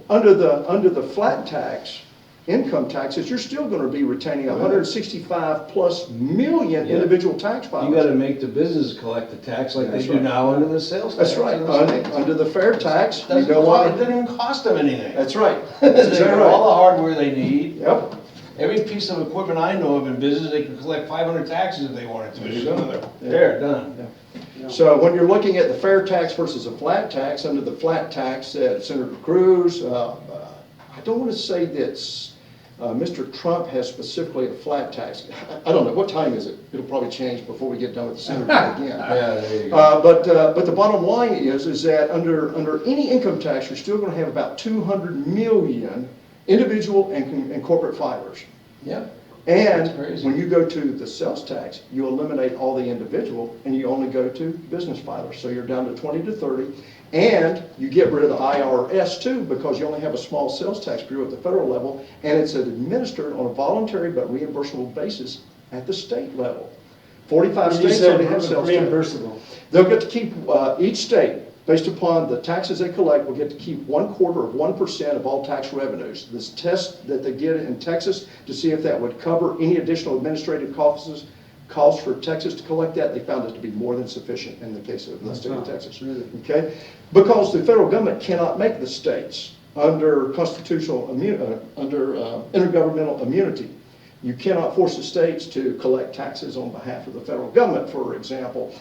Under the flat tax, income taxes, you're still going to be retaining 165 plus million Yeah. individual tax You filers. gotta make the business collect the tax like That's they do right. now under the sales tax. That's right. in the States. Under the fair tax, you Doesn't know cost- It what? doesn't even cost them anything. That's right. They That's get exactly all right. the hardware they need. Yep. Every piece of equipment I know of in business, they can collect 500 taxes if they wanted to. There you go. There, done. So when you're looking at the fair tax versus a flat tax, under the flat tax, Senator Cruz, I don't want to say that Mr. Trump has specifically a flat tax. I don't know. What time is it? It'll probably change before we get done with the senator again. Yeah, there you go. But the bottom line is that under any income tax, you're still going to have about 200 million individual and corporate filers. Yeah. And That's crazy. when you go to the sales tax, you eliminate all the individual and you only go to business filers. So you're down to 20 to 30. And you get rid of the IRS too because you only have a small sales tax bureau at the federal level and it's administered on a voluntary but reimbursable basis at the state level. 45 You states said already have sales tax. reimbursable. They'll get to keep, each state, based upon the taxes they collect, will get to keep 1/4% of all tax revenues. This test that they did in Texas to see if that would cover any additional administrative costs for Texas to collect that, they found it to be more than sufficient in the case of the state of Texas. Really? Okay? Because the federal government cannot make the states under intergovernmental immunity. You cannot force the states to collect taxes on behalf of the federal government, for example,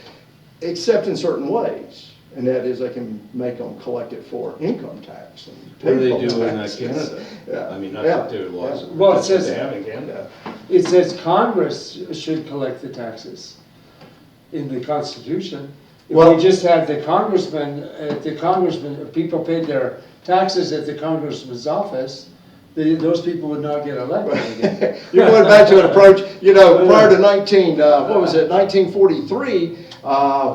except in certain ways. And that is they can make them collect it for income tax. And What do they payroll do in taxes. Canada? Yeah. I mean, not Yeah. that their laws. Yeah. Well, it that's what says- they have in Canada. It says Congress should collect the taxes in the Constitution. If Well- we just had people paid their taxes at the congressman's office, those people would not get elected again. You're going back to an approach, prior to 1943,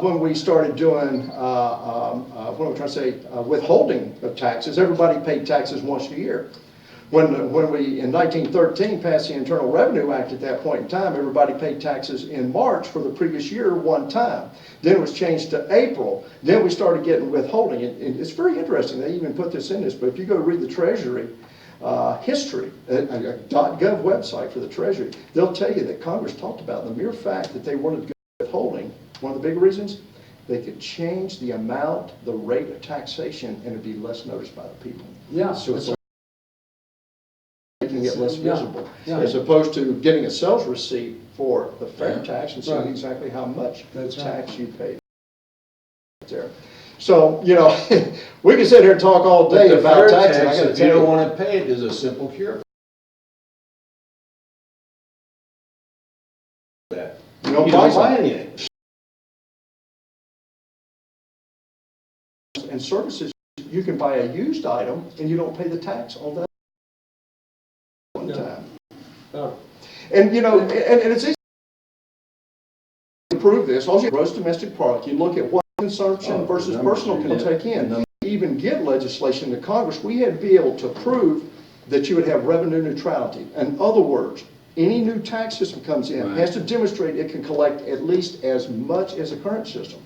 when we started doing, what am I trying to say, withholding of taxes, everybody paid taxes once a year. When we, in 1913, passed the Internal Revenue Act at that point in time, everybody paid taxes in March for the previous year one time. Then it was changed to April. Then we started getting withholding. And it's very interesting. They even put this in this, but if you go read the Treasury history, a .gov website for the Treasury, they'll tell you that Congress talked about the mere fact that they wanted to go withholding. One of the big reasons, they could change the amount, the rate of taxation, and it'd be less noticed by the people. Yeah, So it's that's making it less Yeah, visible, yeah. as opposed to getting a sales receipt for the fair Yeah. tax and seeing Right. exactly how much That's right. tax you paid there. So, we can sit here and talk all day But the about fair taxes. I tax, gotta if you tell don't you, wanna pay it, there's a simple cure for that. you You don't don't buy buy something. anything. And services, you can buy a used item and you don't pay the tax on that one Yeah. time. Oh. And it's easy to prove this. All you gross domestic product, you look at what consumption versus numbers personal are can good. take in. even get legislation to Congress, we had to be able to prove that you would have revenue neutrality. In other words, any new tax system comes in, Right. has to demonstrate it can collect at least as much as the current system.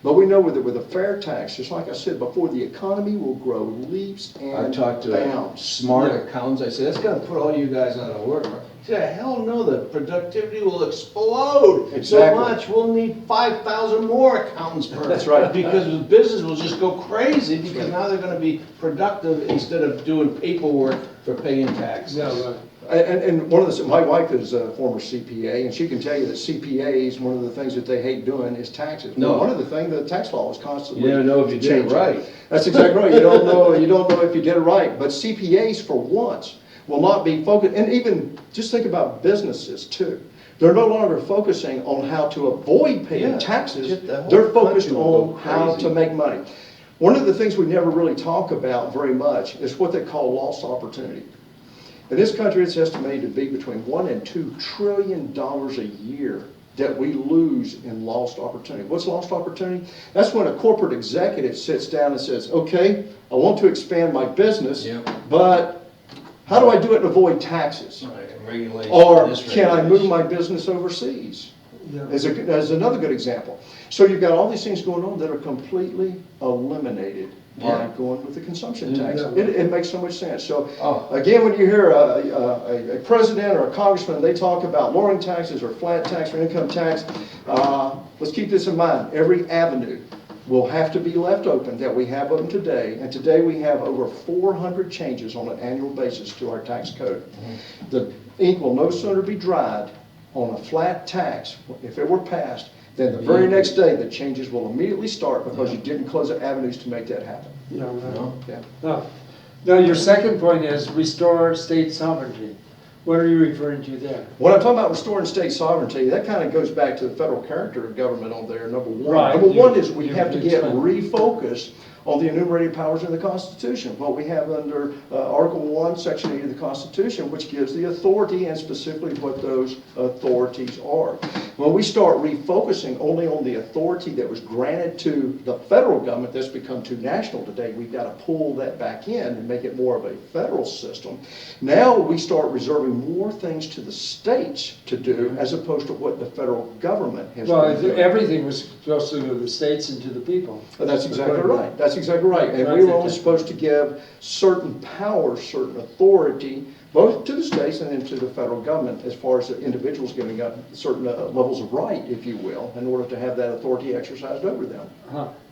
But we know with a fair tax, just like I said before, the economy will grow leaps I and talked to bounds. smart accountants, I said, that's gonna put all you guys out of work. He said, hell no, the productivity will explode so Exactly. much, we'll need 5,000 more accountants per. That's right. Because the business will just go crazy, because now they're gonna be productive instead of doing paperwork for paying taxes. Yeah, right. And one of the, my wife is a former CPA, and she can tell you that CPAs, one of the things that they hate doing is taxes. No. Well, one of the things, the tax law is constantly You never know if you did it changing. right. That's exactly right. You don't know if you did it right. But CPAs, for once, will not be focused, and even, just think about businesses too. They're no longer focusing on how to avoid paying Yeah, taxes. just the whole They're focused country will go on how crazy. to make money. One of the things we never really talk about very much is what they call lost opportunity. In this country, it's estimated to be between $1 and $2 trillion a year that we lose in lost opportunity. What's lost opportunity? That's when a corporate executive sits down and says, okay, I want to expand my business, Yep. but how do I do it and avoid taxes? Right, and regulation, Or this can I move regulation. my business overseas? Yeah. As another good example. So you've got all these things going on that are completely eliminated by Yeah. going with the consumption tax. Yeah. It makes so much sense. So Oh. again, when you hear a president or a congressman, they talk about lowering taxes or flat tax or income tax, let's keep this in mind. Every avenue will have to be left open that we have open today. And today we have over 400 changes on an annual basis to our tax code. The ink will no sooner be dried on a flat tax, if it were passed, then the very next day, the changes will immediately start because you didn't close the avenues to make that happen. Yeah, right. No? Yeah. Now, your second point is restore state sovereignty. What are you referring to there? When I'm talking about restoring state sovereignty, that kind of goes back to the federal character of government on there, number one. Right. Number one is we You- have to you get explain. refocused on the enumerated powers in the Constitution. What we have under Article 1, Section 8 of the Constitution, which gives the authority and specifically what those authorities are. When we start refocusing only on the authority that was granted to the federal government that's become too national today, we've got to pull that back in and make it more of a federal system. Now we start reserving more things to the states to do as opposed to what the federal government has Well, been doing. everything was supposed to go to the states and to the people. That's exactly right. That's exactly right. And we were only supposed to give certain powers, certain authority, both to the states and then to the federal government, as far as the individuals giving up certain levels of right, if you will, in order to have that authority exercised over them.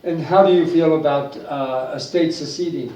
And how do you feel about a state seceding?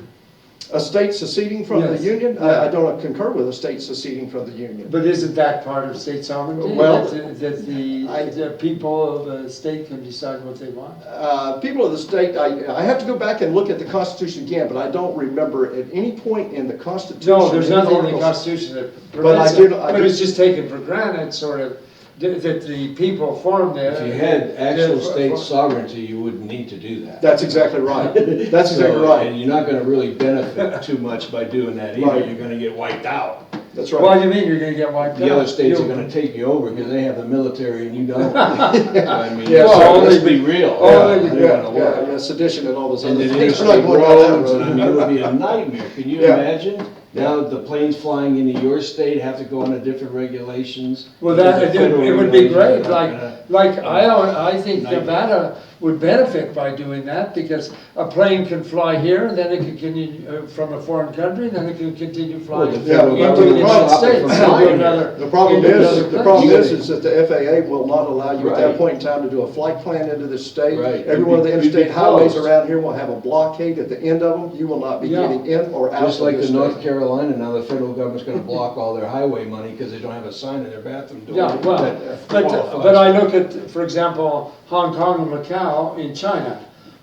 A state seceding from the Yes. union? Yeah. I don't concur with a state seceding from the union. But isn't that part of state sovereignty? Well, that the people of a state can decide what they want? People of the state, I have to go back and look at the Constitution again, but I don't remember at any point in the Constitution. No, there's any nothing in the articles- Constitution that But prevents I do- it. I But do- it's just taken for granted, sort of, that the people form there. If you had actual they're- state sovereignty, you wouldn't need to do that. That's exactly right. That's exactly So, right. And you're not gonna really benefit too much by doing that either, Right. you're gonna get wiped out. That's What right. do you mean you're gonna get wiped out? The other states are You- gonna take you over because they have the military and you don't. I mean, Yeah, so well, let's be real. oh, It ain't Yeah, gonna work. yeah, sedition and all those And other then things. We're not interstate going down that roads, and I road. mean, it would be a nightmare. Can you Yeah. imagine? Now the planes flying into your state have to go under different regulations. Well, because that, the federal it would be regulations great, are not gonna- like, I think Nightmare. Nevada would benefit by doing that, because a plane can fly here, and then it can continue, from a foreign country, and then it can continue flying the into federal the government United will stop it States. from into flying another- The problem into is, another the problem place. is that the FAA will not allow you at that Right. point in time to do a flight plan into the state. Right. Every one of the You'd be interstate highways closed. around here will have a blockade at the end of them. You will not be Yeah. getting in or out of Just like this the North state. Carolina, now the federal government's gonna block all their highway money because they don't have a sign in their bathroom door. Yeah, well, that but qualifies. I look at, for example, Hong Kong and Macau in China.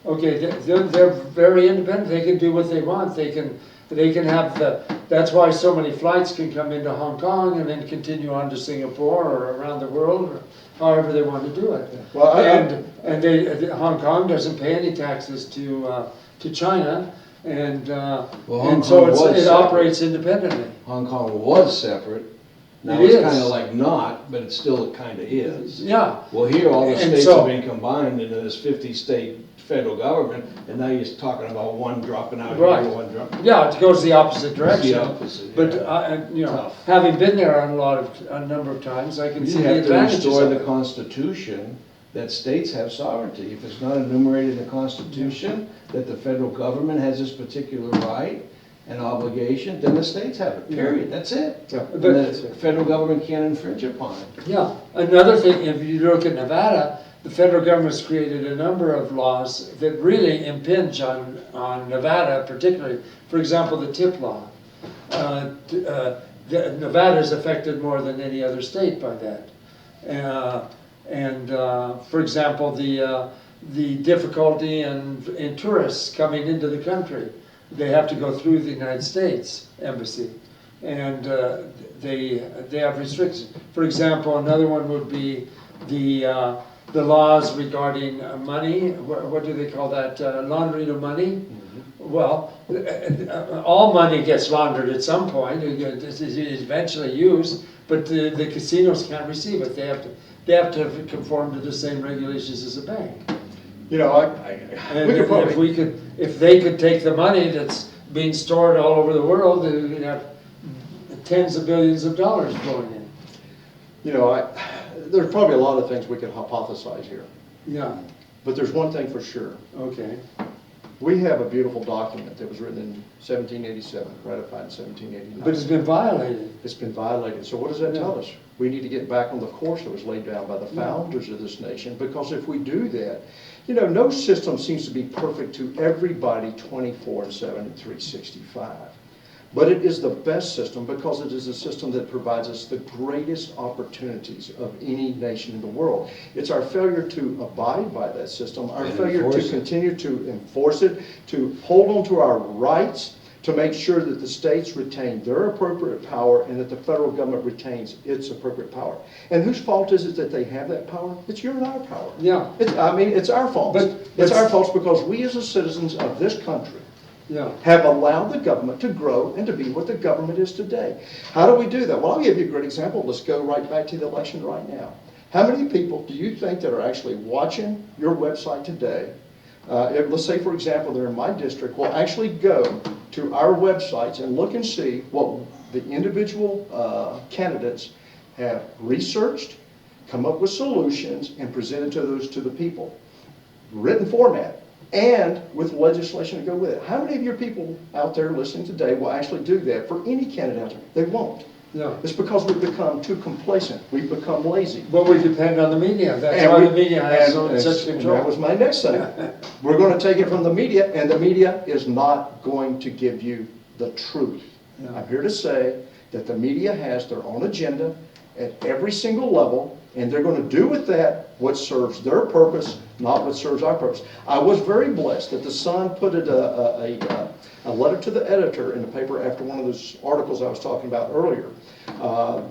Okay, they're very independent, they can do what they want, they can have that's why so many flights can come into Hong Kong and then continue on to Singapore or around the world, or however they want to do it. Well, Hong Kong doesn't pay any taxes to China, and Hong and so Kong was it separate. operates independently. Hong Kong was separate. Now It it's is. kinda like not, but it still kinda is. Yeah, Well, here all the And states so- have been combined into this 50-state federal government, and now you're talking about one dropping out Right. here, one dropping. Yeah, it goes the opposite It's direction. the opposite, But, yeah. you know, Tough. having been there a number of times, I can see You the have to advantages restore of the it. Constitution, that states have sovereignty. If it's not enumerated in the Constitution, that the federal government has this particular right and obligation, then the states have it, period, that's it. Yeah. And the federal government can't infringe upon it. Yeah, another thing, if you look at Nevada, the federal government's created a number of laws that really impinge on Nevada particularly. For example, the tip law. Nevada is affected more than any other state by that. For example, the difficulty in tourists coming into the country. They have to go through the United States Embassy, and they have restrictions. For example, another one would be the laws regarding money. What do they call that? Laundering of money. Well, all money gets laundered at some point. This is eventually used, but the casinos can't receive it. They have to conform to the same regulations as a bank. You know, And we could probably, if they could take the money that's being stored all over the world, they would have tens of billions of dollars flowing in. you know, there's probably a lot of things we could hypothesize here. Yeah, But there's one thing for sure. okay. We have a beautiful document that was written in 1787, ratified in 1789. But it's been violated. It's been violated. So what does that tell us? We need to get back on the course that was laid down by the founders of this nation, because if we do that, you know, no system seems to be perfect to everybody 24/7 and 365. But it is the best system because it is a system that provides us the greatest opportunities of any nation in the world. It's our failure to abide by that system, our And failure enforce to it. continue to enforce it, to hold on to our rights, to make sure that the states retain their appropriate power and that the federal government retains its appropriate power. And whose fault is it that they have that power? It's your and our power. Yeah, It's our fault. But- It's our fault because we as the citizens of this country yeah. have allowed the government to grow and to be what the government is today. How do we do that? Well, I'll give you a great example. Let's go right back to the election right now. How many people do you think that are actually watching your website today? Let's say, for example, they're in my district, will actually go to our websites and look and see what the individual candidates have researched, come up with solutions, and presented to those to the people. Written format. And with legislation to go with it. How many of your people out there listening today will actually do that for any candidate out there? They won't. No. It's because we've become too complacent. We've become lazy. But we depend on the media. That's And why we- the media has and such that control. was my next thing. We're going to take it from the media, and the media is not going to give you the truth. No. I'm here to say that the media has their own agenda at every single level, and they're going to do with that what serves their purpose, not what serves our purpose. I was very blessed that the Sun put a letter to the editor in the paper after one of those articles I was talking about earlier,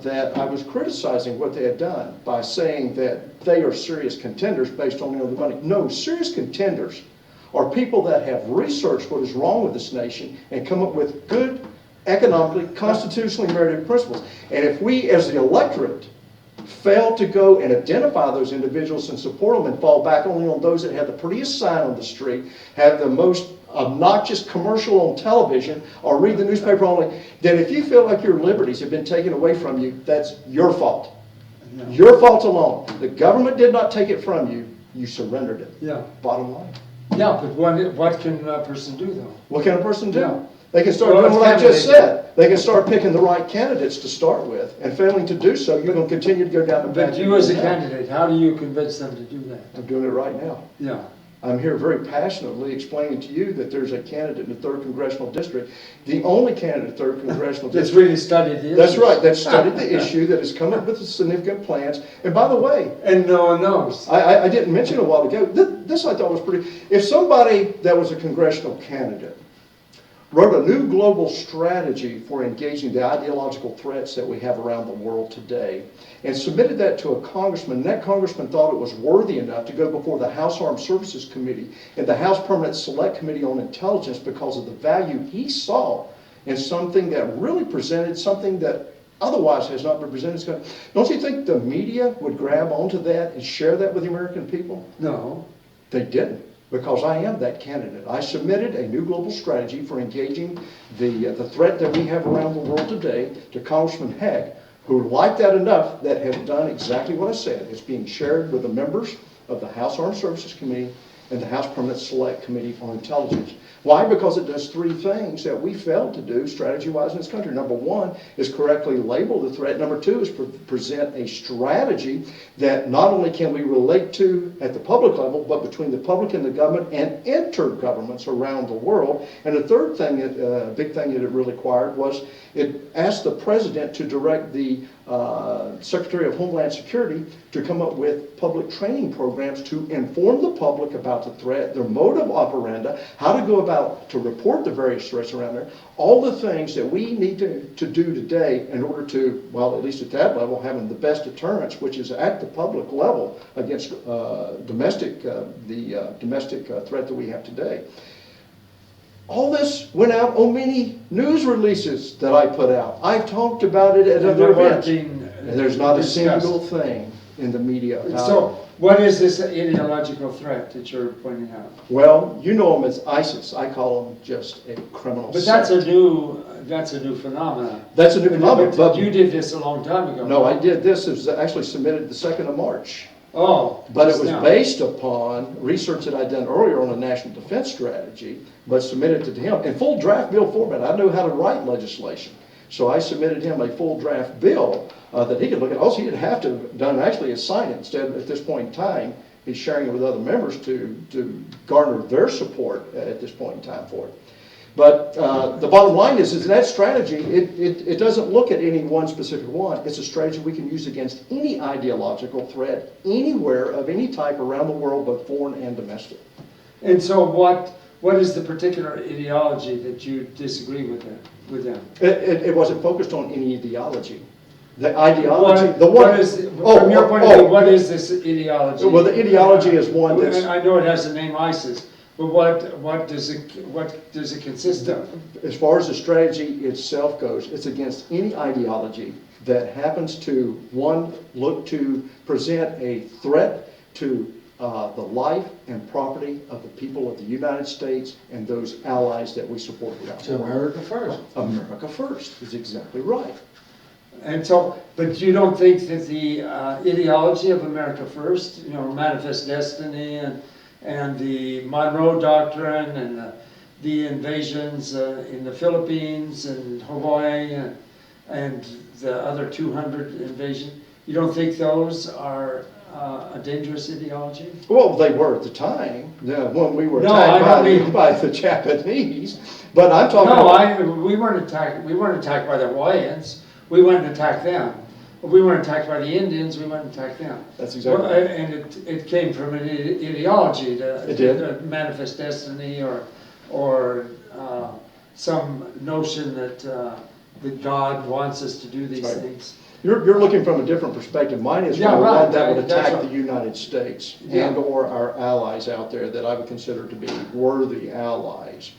that I was criticizing what they had done by saying that they are serious contenders based on the money. No, serious contenders are people that have researched what is wrong with this nation and come up with good, economically, constitutionally merited principles. And if we, as the electorate, fail to go and identify those individuals and support them and fall back only on those that have the prettiest sign on the street, have the most obnoxious commercial on television, or read the newspaper only, then if you feel like your liberties have been taken away from you, that's your fault. No. Your fault alone. The government did not take it from you. You surrendered it. Yeah. Bottom line. Yeah, but what can a person do though? What can a person do? Yeah. They can start Well, doing what I just candidate- said. They can start picking the right candidates to start with, and failing to do so, you're going to continue to go down the path. But you as a candidate, how do you convince them to do that? I'm doing it right now. Yeah. I'm here very passionately explaining to you that there's a candidate in the 3rd Congressional District, the only candidate in the 3rd Congressional That's District. really studied the issue. That's right, that studied the issue, that has come up with significant plans. And by the way, And no one knows. I didn't mention a while ago, this I thought was pretty, if somebody that was a congressional candidate wrote a new global strategy for engaging the ideological threats that we have around the world today, and submitted that to a congressman, and that congressman thought it was worthy enough to go before the House Armed Services Committee and the House Permanent Select Committee on Intelligence because of the value he saw in something that really presented something that otherwise has not been presented. Don't you think the media would grab onto that and share that with the American people? No. They didn't. because I am that candidate. I submitted a new global strategy for engaging the threat that we have around the world today to Congressman Heck, who liked that enough that has done exactly what I said. It's being shared with the members of the House Armed Services Committee and the House Permanent Select Committee on Intelligence. Why? Because it does three things that we failed to do strategy-wise in this country. Number one is correctly label the threat. Number two is present a strategy that not only can we relate to at the public level, but between the public and the government and intergovernments around the world. And the third thing, big thing that it really required was it asked the president to direct the Secretary of Homeland Security to come up with public training programs to inform the public about the threat, their mode of operandi, how to go about to report the various threats around there, all the things that we need to do today in order to, well, at least at that level, having the best deterrence, which is at the public level against the domestic threat that we have today. All this went out on many news releases that I put out. I've talked about it at other events. And there's not a single thing in the media about it. So, what is this ideological threat that you're pointing out? Well, you know them as ISIS. I call them just a criminal But sect. that's a new phenomenon. That's a new phenomenon. But you did this a long time ago. No, I did this. It was actually submitted the 2nd of March. Oh. But it just was now. based upon research that I'd done earlier on a national defense strategy, but submitted it to him in full draft bill format. I knew how to write legislation. So I submitted him a full draft bill that he could look at. Also, he didn't have to have done actually is sign it. Instead, at this point in time, he's sharing it with other members to garner their support at this point in time for it. But the bottom line is that strategy, it doesn't look at any one specific one. It's a strategy we can use against any ideological threat anywhere of any type around the world, both foreign and domestic. And so what is the particular ideology that you disagree with them? It wasn't focused on any ideology. The ideology, From your point of view, what is this ideology? Well, the ideology is one that's... I know it has the name ISIS, but what does it consist of? As far as the strategy itself goes, it's against any ideology that happens to, one, look to present a threat to the life and property of the people of the United States and those allies that we support around the world. America first. America first is exactly right. And so, but you don't think that the ideology of America First, Manifest Destiny and the Monroe Doctrine and the invasions in the Philippines and Hawaii and the other 200 invasions, you don't think those are a dangerous ideology? Well, they were at the time, when we were No, I don't attacked mean- by the Japanese. But I'm talking about... No, we weren't attacked. We weren't attacked by the Hawaiians. We went and attacked them. We weren't attacked by the Indians. We went and attacked them. That's exactly Well, right. and it came from an ideology, It did. the Manifest Destiny, or some notion that God wants us to do these That's right. things. You're looking from a different perspective. Mine is Yeah, from right, one that would right, that's attack right. the United States Yeah. and or our allies out there that I would consider to be worthy allies.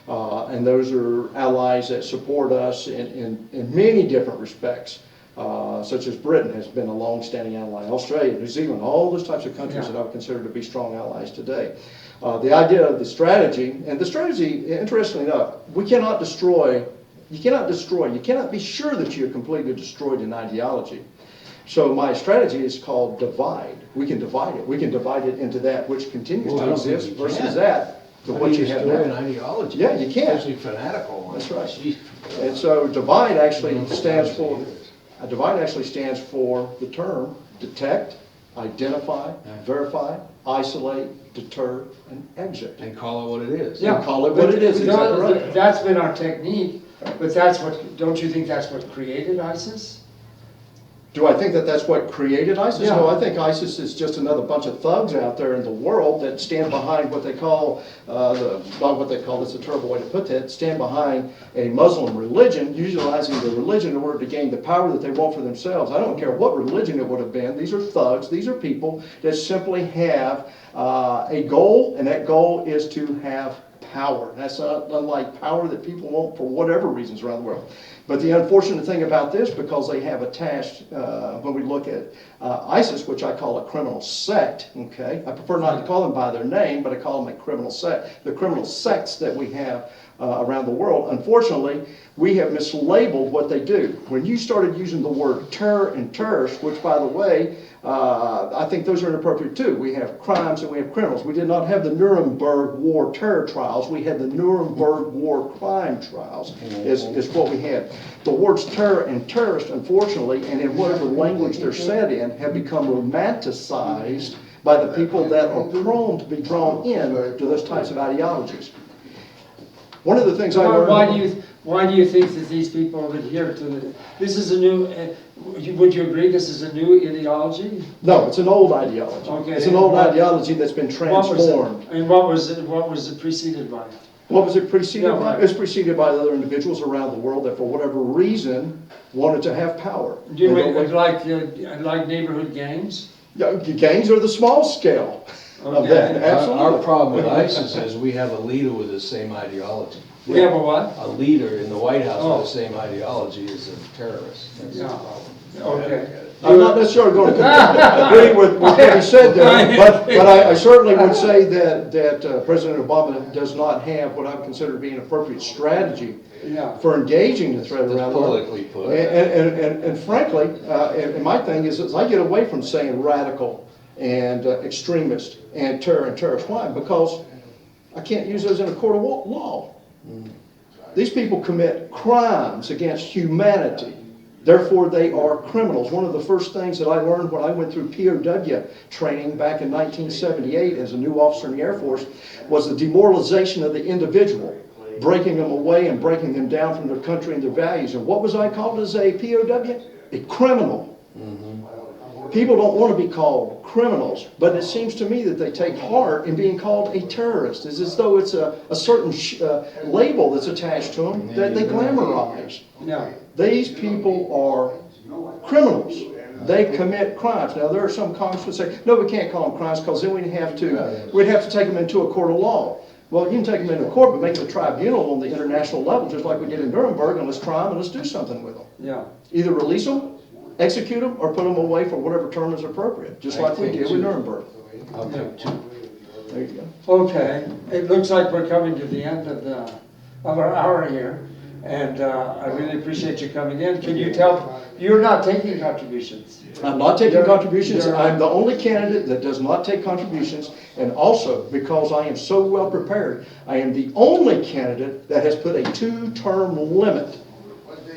And those are allies that support us in many different respects, such as Britain has been a long-standing ally, Australia, New Zealand, all those types of countries Yeah. that I would consider to be strong allies today. The idea of the strategy, and the strategy, interestingly enough, you cannot be sure that you have completely destroyed an ideology. So my strategy is called divide. We can divide it. We can divide it into that which continues Well, I to don't think exist you versus can. that to How what do you have destroy an now. ideology? Yeah, you can. Especially fanatical ones. That's right. Jeez. And so divide actually Mm-hmm. stands for, the term detect, identify, verify, isolate, deter, and exit. And call it what it is. Yeah. call it what it is, exactly right. That's been our technique, but don't you think that's what created ISIS? Do I think that that's what created ISIS? Yeah. No, I think ISIS is just another bunch of thugs out there in the world that stand behind what they call, not what they call, that's a terrible way to put that, stand behind a Muslim religion, utilizing the religion in order to gain the power that they want for themselves. I don't care what religion it would have been. These are thugs. These are people that simply have a goal, and that goal is to have power. That's not unlike power that people want for whatever reasons around the world. But the unfortunate thing about this, because they have attached, when we look at ISIS, which I call a criminal sect, okay? I prefer not to call them by their name, but I call them a criminal sect. The criminal sects that we have around the world, unfortunately, we have mislabeled what they do. When you started using the word terror and terrorist, which by the way, I think those are inappropriate too. We have crimes and we have criminals. We did not have the Nuremberg War terror trials. We had the Nuremberg War crime trials is what we had. The words terror and terrorist, unfortunately, and in whatever language they're said in, have become romanticized by the people that are prone to be drawn in to those types of ideologies. One of the things I learned... Why do you think that these people adhere to the, this is a new, would you agree this is a new ideology? No, it's an old ideology. Okay. It's an old ideology that's been transformed. And what was it preceded by? What was it preceded by? Right. It was preceded by other individuals around the world that for whatever reason wanted to have power. Do you like neighborhood gangs? Yeah, gangs are the small scale of that. Absolutely. Our problem with ISIS is we have a leader with the same ideology. We have a what? A leader in the White House with the same ideology as a terrorist. That's the problem. Okay. I'm not necessarily going to agree with what he said there, but I certainly would say that President Obama does not have what I would consider to be an appropriate strategy for engaging the threat around the world. Politically put. And frankly, and my thing is I get away from saying radical and extremist and terrorist. Why? Because I can't use those in a court of law. These people commit crimes against humanity. Therefore, they are criminals. One of the first things that I learned when I went through POW training back in 1978 as a new officer in the Air Force was the demoralization of the individual, breaking them away and breaking them down from their country and their values. And what was I called as a POW? A criminal. People don't want to be called criminals, but it seems to me that they take heart in being called a terrorist. It's as though it's a certain label that's attached to them that they glamorize. These people are criminals. They commit crimes. Now there are some congressmen who say, no, we can't call them crimes because then we'd have to take them into a court of law. Well, you can take them into court, but make it a tribunal on the international level, just like we did in Nuremberg, and let's try them and let's do something with them. Either release them, execute them, or put them away for whatever term is appropriate, just like we did with Nuremberg. I'll take two. There you go. Okay, it looks like we're coming to the end of our hour here, and I really appreciate you coming in. Can you tell, you're not taking contributions? I'm not taking contributions. I'm the only candidate that does not take contributions, and also, because I am so well prepared, I am the only candidate that has put a two-term limit.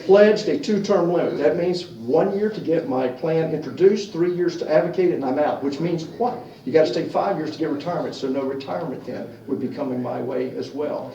Pledged a two-term limit. That means 1 year to get my plan introduced, 3 years to advocate it, and I'm out. Which means what? You got to take 5 years to get retirement, so no retirement then would be coming my way as well.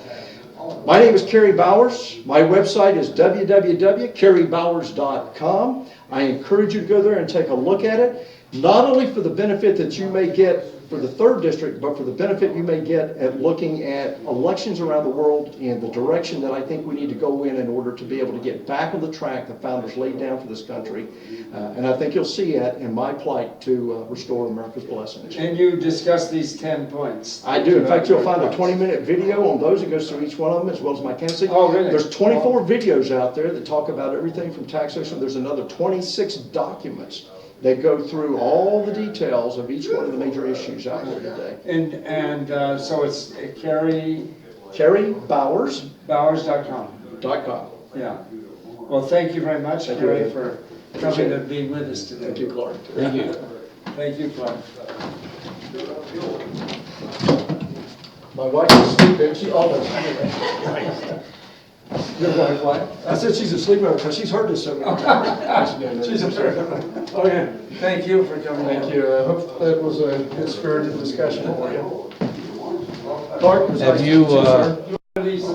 My name is Kerry Bowers. My website is www.kerrybowers.com. I encourage you to go there and take a look at it, not only for the benefit that you may get for the 3rd district, but for the benefit you may get at looking at elections around the world and the direction that I think we need to go in order to be able to get back on the track the founders laid down for this country. And I think you'll see it in my plight to restore America's blessings. And you discuss these 10 points. I do. In fact, you'll find a 20-minute video on those that goes through each one of them, as well as my candidacy. Oh, really? There's 24 videos out there that talk about everything from taxation. There's another 26 documents that go through all the details of each one of the major issues out there today. And so it's Kerry? KerryBowers.com. Bowers.com. Yeah. Well, thank you very much, Kerry, for coming and being with us today. Thank you, Clark. Thank you. Thank you, Clark. My wife is sleeping. She always Your wife, what? I said she's a sleepover because she's heard this so many times. She's observant. Okay, thank you for coming in. Thank you. I hope that was a good spirited discussion for you. Clark, was Have nice to you, meet sir. These